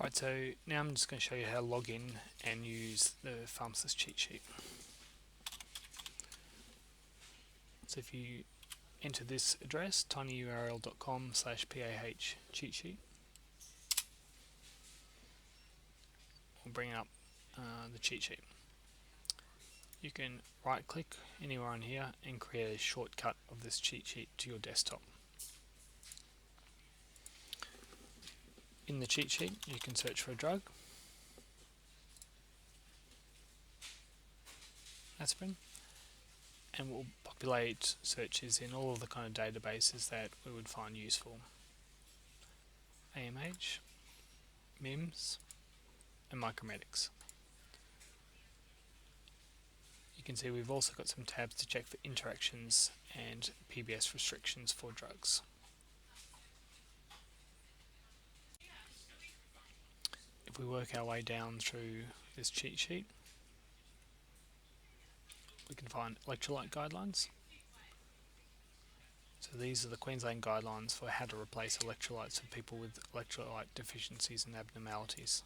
Right, so now I'm just going to show you how to log in and use the Pharmacist Cheatsheet. So if you enter this address, tinyurl.com/PAH cheatsheet, will bring up the cheat sheet. You can right click anywhere on here and create a shortcut of this cheat sheet to your desktop. In the cheat sheet you can search for a drug, aspirin, and we'll populate searches in all of the kind of databases that we would find useful. AMH, MIMS, and Micromedics. You can see we've also got some tabs to check for interactions and PBS restrictions for drugs. If we work our way down through this cheat sheet, we can find electrolyte guidelines. So these are the Queensland guidelines for how to replace electrolytes for people with electrolyte deficiencies and abnormalities.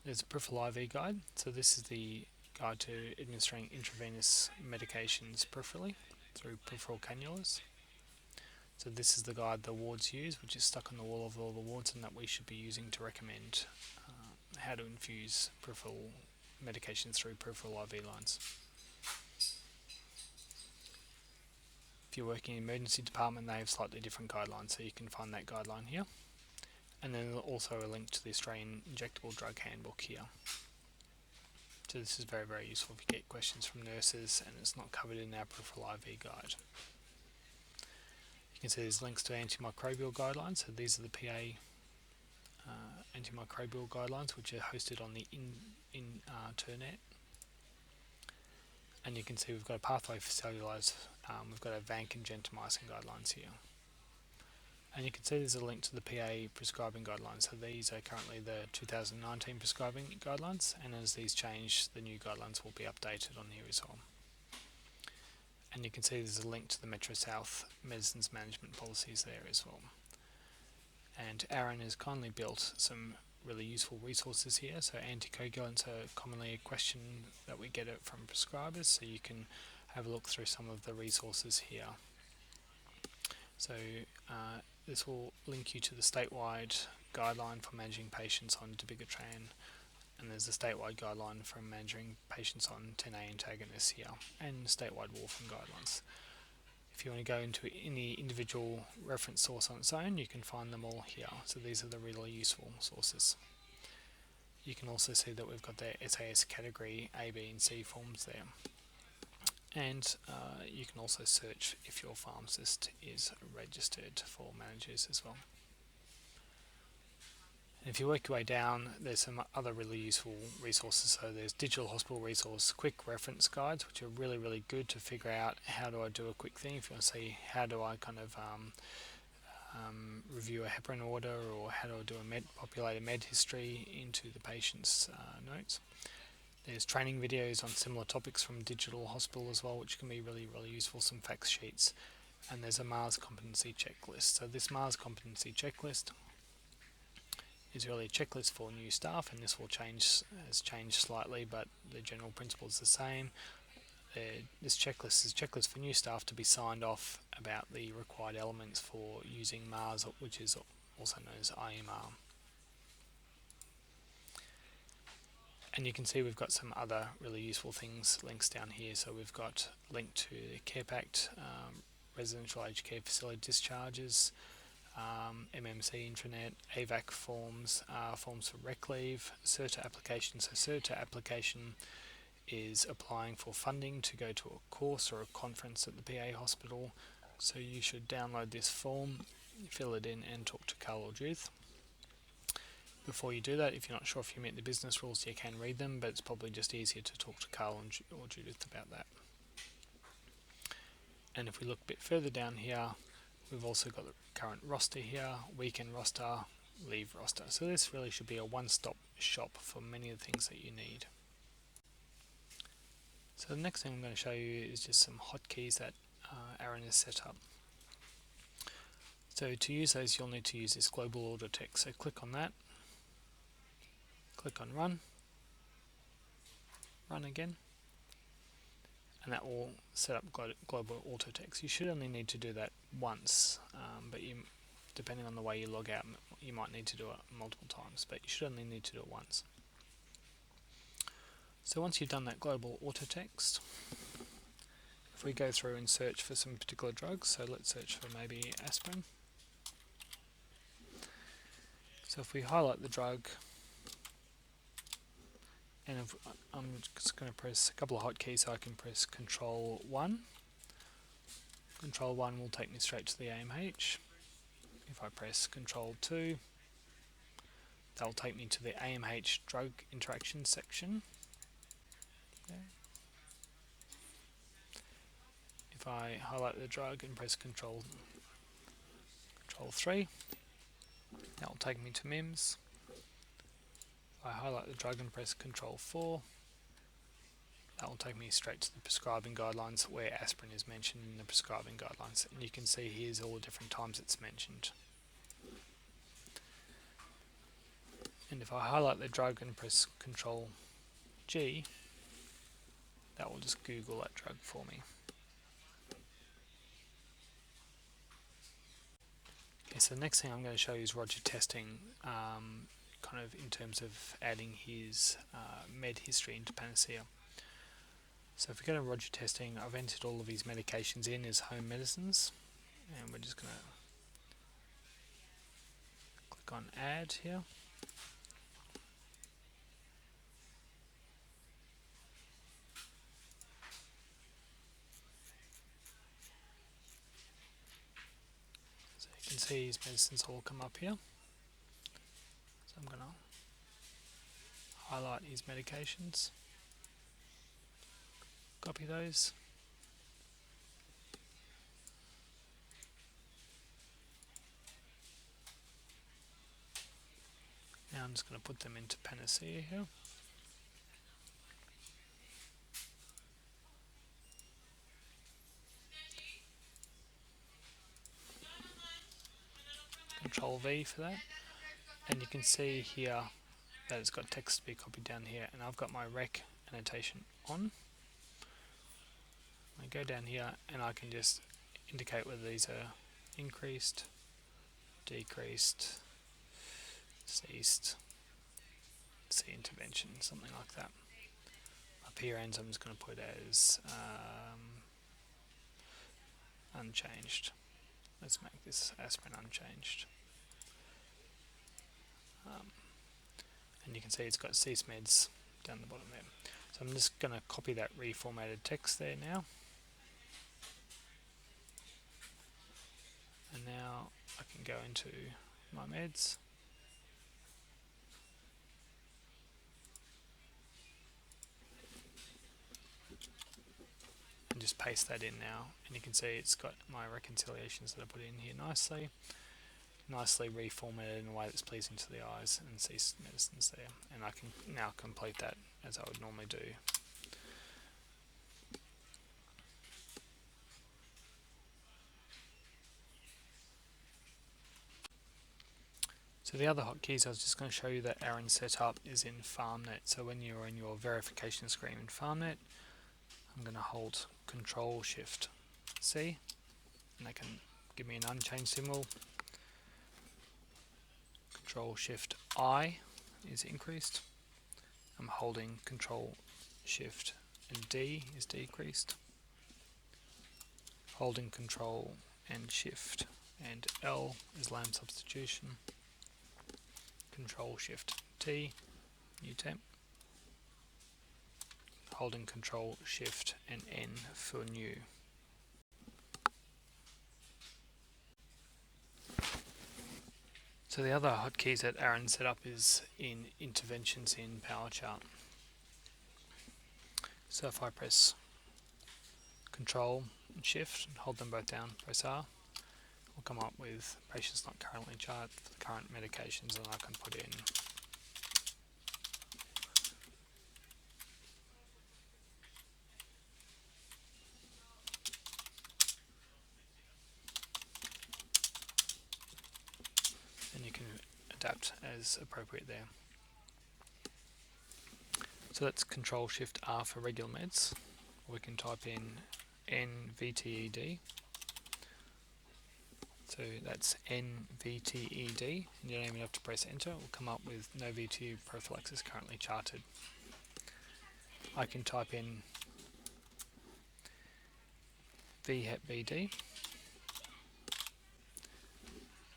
There's a peripheral IV guide. So this is the guide to administering intravenous medications peripherally through peripheral cannulas. So this is the guide the wards use, which is stuck on the wall of all the wards and that we should be using to recommend how to infuse peripheral medications through peripheral IV lines. If you're working in the emergency department, they have slightly different guidelines, so you can find that guideline here. And then also a link to the Australian Injectable Drug Handbook here. So this is very, very useful if you get questions from nurses and it's not covered in our peripheral IV guide. You can see there's links to antimicrobial guidelines. So these are the PA antimicrobial guidelines, which are hosted on the internet. And you can see we've got a pathway for cellulose. We've got a vanc and gentamicin guidelines here. And you can see there's a link to the PA prescribing guidelines. So these are currently the 2019 prescribing guidelines, and as these change, the new guidelines will be updated on here as well. And you can see there's a link to the Metro South medicines management policies there as well. And Aaron has kindly built some really useful resources here. So anticoagulants are commonly a question that we get it from prescribers, so you can have a look through some of the resources here. So this will link you to the statewide guideline for managing patients on dabigatran, and there's a statewide guideline for managing patients on 10A antagonists here, and statewide warfarin guidelines. If you want to go into any individual reference source on its own, you can find them all here. So these are the really useful sources. You can also see that we've got the SAS category A, B and C forms there. And you can also search if your pharmacist is registered for managers as well. And if you work your way down, there's some other really useful resources. So there's digital hospital resource quick reference guides, which are really, really good to figure out how do I do a quick thing. If you want to see how do I kind of review a heparin order, or how do I do populate a med history into the patient's notes. There's training videos on similar topics from Digital Hospital as well, which can be really, really useful, some fact sheets. And there's a Mars competency checklist. So this Mars competency checklist is really a checklist for new staff, and this has changed slightly, but the general principle is the same. This checklist is a checklist for new staff to be signed off about the required elements for using Mars, which is also known as IMR. And you can see we've got some other really useful links down here. So we've got a link to the Care Pact, residential aged care facility discharges, MMC intranet, AVAC forms, forms for rec leave, CERTA application. So CERTA application is applying for funding to go to a course or a conference at the PA hospital. So you should download this form, fill it in and talk to Carl or Judith. Before you do that, if you're not sure if you meet the business rules, you can read them, but it's probably just easier to talk to Carl or Judith about that. And if we look a bit further down here, we've also got the current roster here, weekend roster, leave roster. So this really should be a one-stop shop for many of the things that you need. So the next thing I'm going to show you is just some hotkeys that Aaron has set up. So to use those, you'll need to use this global order text. So click on that, click on run, run again, and that will set up global auto text. You should only need to do that once, but depending on the way you log out, you might need to do it multiple times, but you should only need to do it once. So once you've done that global auto text, if we go through and search for some particular drugs, so let's search for maybe aspirin. So if we highlight the drug, and I'm just going to press a couple of hotkeys, so I can press Control 1. Control 1 will take me straight to the AMH. If I press Control 2, that will take me to the AMH drug interaction section. Okay. If I highlight the drug and press Control 3, that will take me to MIMS. If I highlight the drug and press Control 4, that will take me straight to the prescribing guidelines where aspirin is mentioned in the prescribing guidelines. And you can see here's all the different times it's mentioned. And if I highlight the drug and press Control G, that will just Google that drug for me. Okay, so the next thing I'm going to show you is Roger testing, kind of in terms of adding his med history into Panacea. So if we go to Roger testing, I've entered all of his medications in as home medicines, and we're just going to click on add here. So you can see his medicines all come up here. So I'm going to highlight his medications, copy those, now I'm just going to put them into Panacea here. Control V for that, and you can see here that it's got text to be copied down here, and I've got my rec annotation on. I go down here and I can just indicate whether these are increased, decreased, ceased, C intervention, something like that. Up here ends I'm just going to put as unchanged. Let's make this aspirin unchanged. And you can see it's got cease meds down the bottom there. So I'm just going to copy that reformatted text there now. And now I can go into my meds. And just paste that in now. And you can see it's got my reconciliations that I put in here nicely reformatted in a way that's pleasing to the eyes, and cease medicines there. And I can now complete that as I would normally do. So the other hotkeys I was just going to show you that Aaron set up is in FarmNet. So when you're in your verification screen in FarmNet, I'm going to hold Control Shift C, and that can give me an unchanged symbol. Control Shift I is increased. I'm holding Control Shift and D is decreased. Holding Control and Shift and L is lamb substitution. Control Shift T, new temp. Holding Control Shift and N for new. So the other hotkeys that Aaron set up is in interventions in PowerChart. So if I press Control and Shift and hold them both down, press R, we'll come up with patients not currently charted for the current medications, and I can put in tapped as appropriate there. So that's Control-Shift-R for regular meds. We can type in NVTED. So that's NVTED, and you don't even have to press enter. It will come up with no VTE prophylaxis currently charted. I can type in VHEP-BD,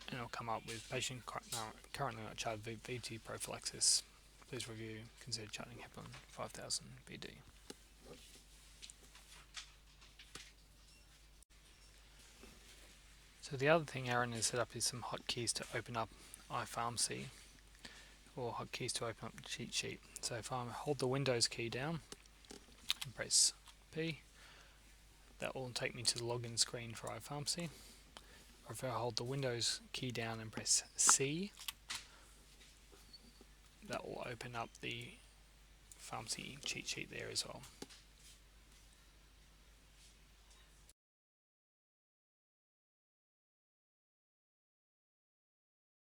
and it'll come up with patient currently not charted VTE prophylaxis. Please review, consider charting heparin 5000 BD. So the other thing Aaron has set up is some hotkeys to open up iPharmacy, or hotkeys to open up the cheat sheet. So if I hold the Windows key down and press P, that will take me to the login screen for iPharmacy. Or if I hold the Windows key down and press C, that will open up the pharmacy cheat sheet there as well.